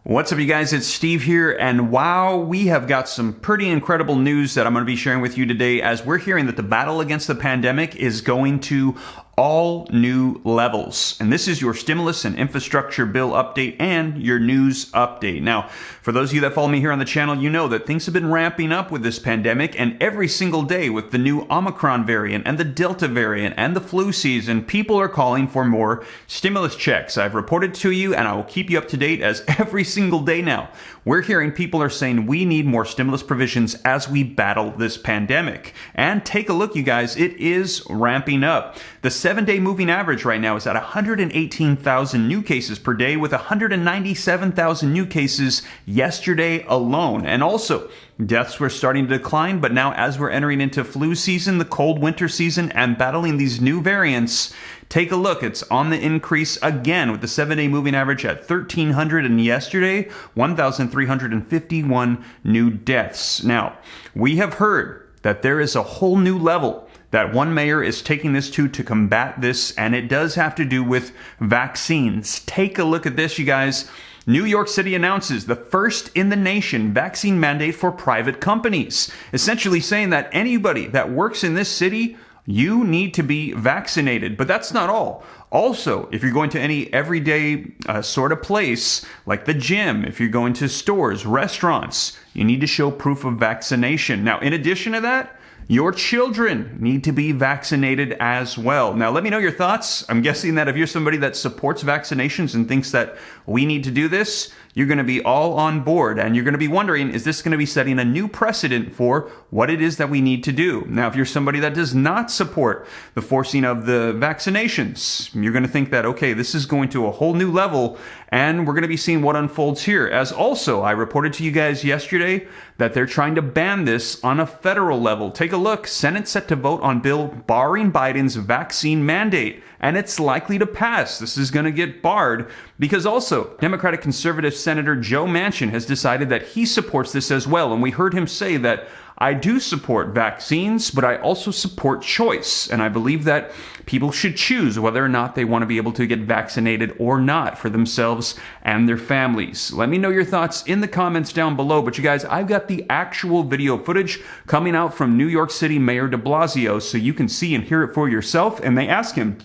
What's up, you guys? It's Steve here, and wow, we have got some pretty incredible news that I'm going to be sharing with you today as we're hearing that the battle against the pandemic is going to all new levels. And this is your stimulus and infrastructure bill update and your news update. Now, for those of you that follow me here on the channel, you know that things have been ramping up with this pandemic, and every single day with the new Omicron variant and the Delta variant and the flu season, people are calling for more stimulus checks. I've reported to you, and I will keep you up to date as every single day now we're hearing people are saying we need more stimulus provisions as we battle this pandemic. And take a look, you guys, it is ramping up. The 7-day moving average right now is at 118,000 new cases per day, with 197,000 new cases yesterday alone. And also, deaths were starting to decline, but now as we're entering into flu season, the cold winter season, and battling these new variants, take a look. It's on the increase again, with the 7-day moving average at 1,300, and yesterday, 1,351 new deaths. Now, we have heard that there is a whole new level that one mayor is taking this to combat this, and it does have to do with vaccines. Take a look at this, you guys. New York City announces the first in the nation vaccine mandate for private companies, essentially saying that anybody that works in this city, you need to be vaccinated. But that's not all. Also, if you're going to any everyday sort of place, like the gym, if you're going to stores, restaurants, you need to show proof of vaccination. Now, in addition to that, your children need to be vaccinated as well. Now, let me know your thoughts. I'm guessing that if you're somebody that supports vaccinations and thinks that we need to do this, you're going to be all on board, and you're going to be wondering, is this going to be setting a new precedent for what it is that we need to do? Now, if you're somebody that does not support the forcing of the vaccinations, you're going to think that, okay, this is going to a whole new level, and we're going to be seeing what unfolds here. As also, I reported to you guys yesterday that they're trying to ban this on a federal level. Take a look. Senate set to vote on bill barring Biden's vaccine mandate, and it's likely to pass. This is going to get barred because also Democratic conservative Senator Joe Manchin has decided that he supports this as well. And we heard him say that I do support vaccines, but I also support choice. And I believe that people should choose whether or not they want to be able to get vaccinated or not for themselves and their families. Let me know your thoughts in the comments down below. But you guys, I've got the actual video footage coming out from New York City Mayor de Blasio, so you can see and hear it for yourself. And they ask him,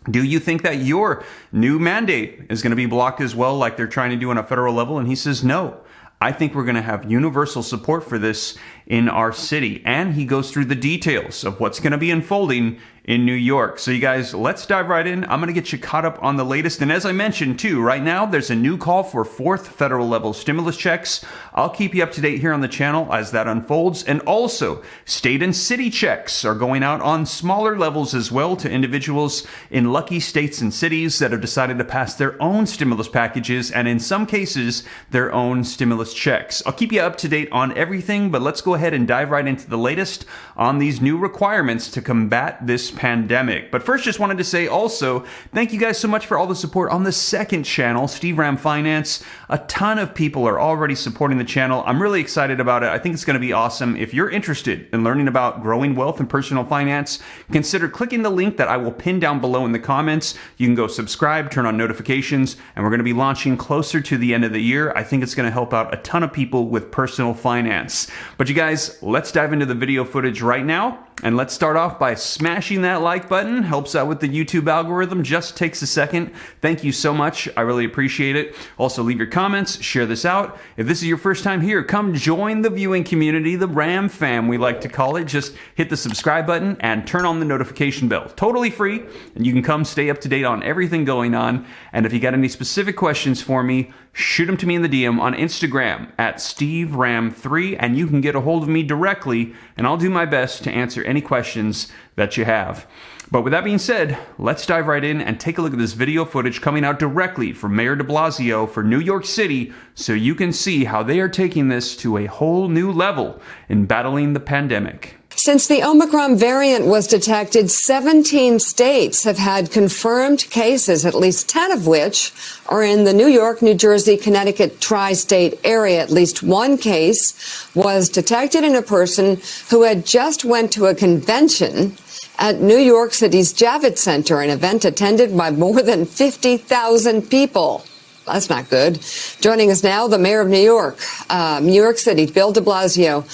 do you think that your new mandate is going to be blocked as well, like they're trying to do on a federal level? And he says, no. I think we're going to have universal support for this in our city. And he goes through the details of what's going to be unfolding in New York. So you guys, let's dive right in. I'm going to get you caught up on the latest. And as I mentioned too, right now there's a new call for 4th federal level stimulus checks. I'll keep you up to date here on the channel as that unfolds. And also, state and city checks are going out on smaller levels as well to individuals in lucky states and cities that have decided to pass their own stimulus packages, and in some cases, their own stimulus checks. I'll keep you up to date on everything, but let's go ahead and dive right into the latest on these new requirements to combat this pandemic. But first, just wanted to say also, thank you guys so much for all the support on the second channel, Steve Ram Finance. A ton of people are already supporting the channel. I'm really excited about it. I think it's going to be awesome. If you're interested in learning about growing wealth and personal finance, consider clicking the link that I will pin down below in the comments. You can go subscribe, turn on notifications, and we're going to be launching closer to the end of the year. I think it's going to help out a ton of people with personal finance. But you guys, let's dive into the video footage right now. And let's start off by smashing that like button. Helps out with the YouTube algorithm. Just takes a second. Thank you so much. I really appreciate it. Also, leave your comments. Share this out. If this is your first time here, come join the viewing community, the Ram fam, we like to call it. Just hit the subscribe button and turn on the notification bell. Totally free. And you can come stay up to date on everything going on. And if you got any specific questions for me, shoot them to me in the DM on Instagram at SteveRam3, and you can get a hold of me directly, and I'll do my best to answer any questions that you have. But with that being said, let's dive right in and take a look at this video footage coming out directly from Mayor de Blasio for New York City, so you can see how they are taking this to a whole new level in battling the pandemic. Since the Omicron variant was detected, 17 states have had confirmed cases, at least 10 of which are in the New York, New Jersey, Connecticut tri-state area. At least one case was detected in a person who had just went to a convention at New York City's Javits Center, an event attended by more than 50,000 people. That's not good. Joining us now, the mayor of New York City, Bill de Blasio.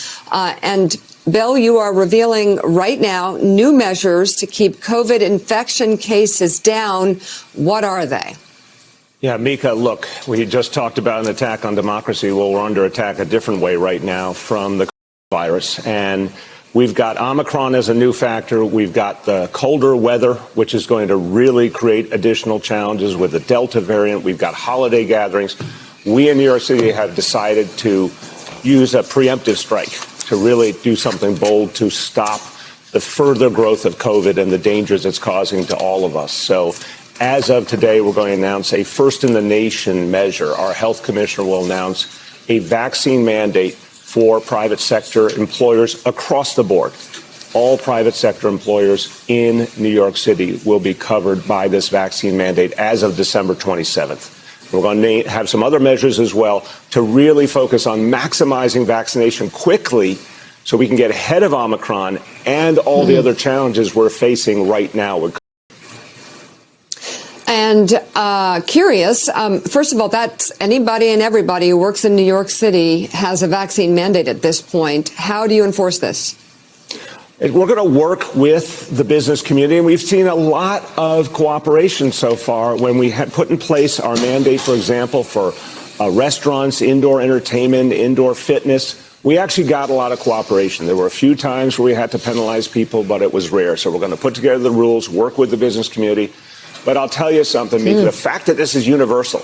And Bill, you are revealing right now new measures to keep COVID infection cases down. What are they? Yeah, Mika, look, we just talked about an attack on democracy. Well, we're under attack a different way right now from the virus. And we've got Omicron as a new factor. We've got the colder weather, which is going to really create additional challenges with the Delta variant. We've got holiday gatherings. We in New York City have decided to use a preemptive strike to really do something bold to stop the further growth of COVID and the dangers it's causing to all of us. So as of today, we're going to announce a first-in-the-nation measure. Our health commissioner will announce a vaccine mandate for private sector employers across the board. All private sector employers in New York City will be covered by this vaccine mandate as of December 27th. We're going to have some other measures as well to really focus on maximizing vaccination quickly so we can get ahead of Omicron and all the other challenges we're facing right now with And curious, first of all, that's anybody and everybody who works in New York City has a vaccine mandate at this point. How do you enforce this? We're going to work with the business community, and we've seen a lot of cooperation so far when we had put in place our mandate, for example, for restaurants, indoor entertainment, indoor fitness. We actually got a lot of cooperation. There were a few times where we had to penalize people, but it was rare. So we're going to put together the rules, work with the business community. But I'll tell you something, Mika, the fact that this is universal,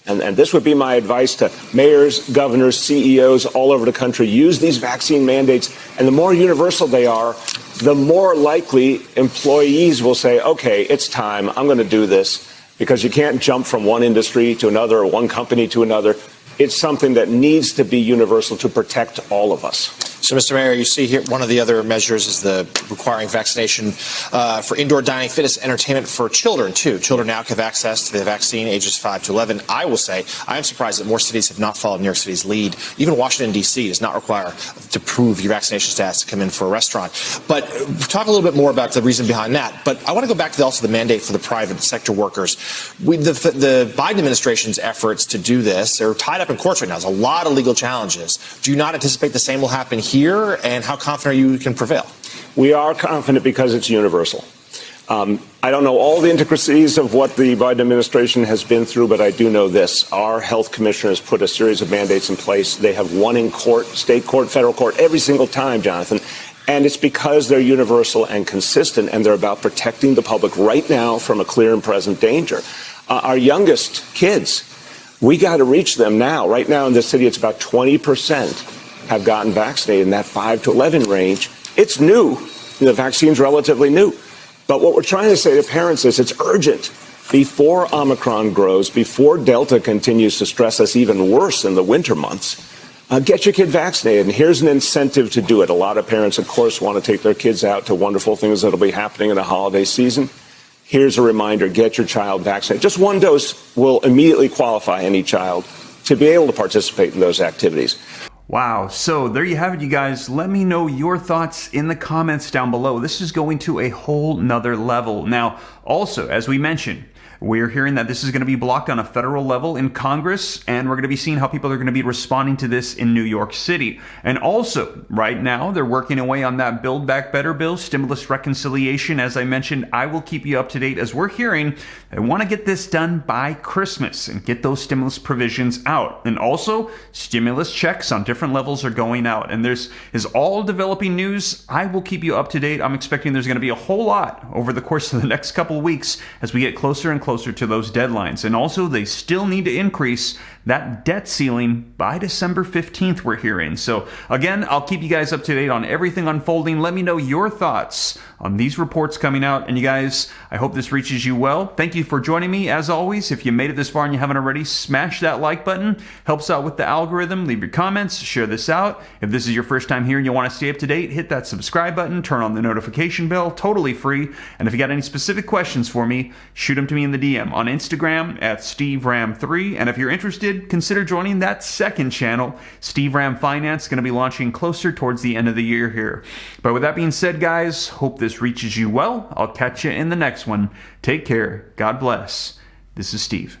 and this would be my advice to mayors, governors, CEOs all over the country, use these vaccine mandates, and the more universal they are, the more likely employees will say, okay, it's time, I'm going to do this, because you can't jump from one industry to another or one company to another. It's something that needs to be universal to protect all of us. So, Mr. Mayor, you see here one of the other measures is the requiring vaccination for indoor dining, fitness, entertainment for children, too. Children now have access to the vaccine ages 5 to 11. I will say I am surprised that more cities have not followed New York City's lead. Even Washington, D.C. does not require to prove your vaccination status to come in for a restaurant. But talk a little bit more about the reason behind that. But I want to go back to also the mandate for the private sector workers. The Biden administration's efforts to do this are tied up in courts right now. There's a lot of legal challenges. Do you not anticipate the same will happen here, and how confident are you can prevail? We are confident because it's universal. I don't know all the intricacies of what the Biden administration has been through, but I do know this. Our health commissioner has put a series of mandates in place. They have won in court, state court, federal court, every single time, Jonathan. And it's because they're universal and consistent, and they're about protecting the public right now from a clear and present danger. Our youngest kids, we got to reach them now. Right now in this city, it's about 20% have gotten vaccinated in that 5 to 11 range. It's new. The vaccine's relatively new. But what we're trying to say to parents is it's urgent. Before Omicron grows, before Delta continues to stress us even worse in the winter months, get your kid vaccinated. And here's an incentive to do it. A lot of parents, of course, want to take their kids out to wonderful things that'll be happening in the holiday season. Here's a reminder, get your child vaccinated. Just one dose will immediately qualify any child to be able to participate in those activities. Wow. So there you have it, you guys. Let me know your thoughts in the comments down below. This is going to a whole nother level. Now, also, as we mentioned, we're hearing that this is going to be blocked on a federal level in Congress, and we're going to be seeing how people are going to be responding to this in New York City. And also, right now, they're working away on that Build Back Better bill, stimulus reconciliation. As I mentioned, I will keep you up to date as we're hearing they want to get this done by Christmas and get those stimulus provisions out. And also, stimulus checks on different levels are going out. And there's is all developing news. I will keep you up to date. I'm expecting there's going to be a whole lot over the course of the next couple of weeks as we get closer and closer to those deadlines. And also, they still need to increase that debt ceiling by December 15th, we're hearing. So again, I'll keep you guys up to date on everything unfolding. Let me know your thoughts on these reports coming out. And you guys, I hope this reaches you well. Thank you for joining me. As always, if you made it this far and you haven't already, smash that like button. Helps out with the algorithm. Leave your comments. Share this out. If this is your first time here and you want to stay up to date, hit that subscribe button. Turn on the notification bell. Totally free. And if you got any specific questions for me, shoot them to me in the DM on Instagram at SteveRam3. And if you're interested, consider joining that second channel. Steve Ram Finance, going to be launching closer towards the end of the year here. But with that being said, guys, hope this reaches you well. I'll catch you in the next one. Take care. God bless. This is Steve.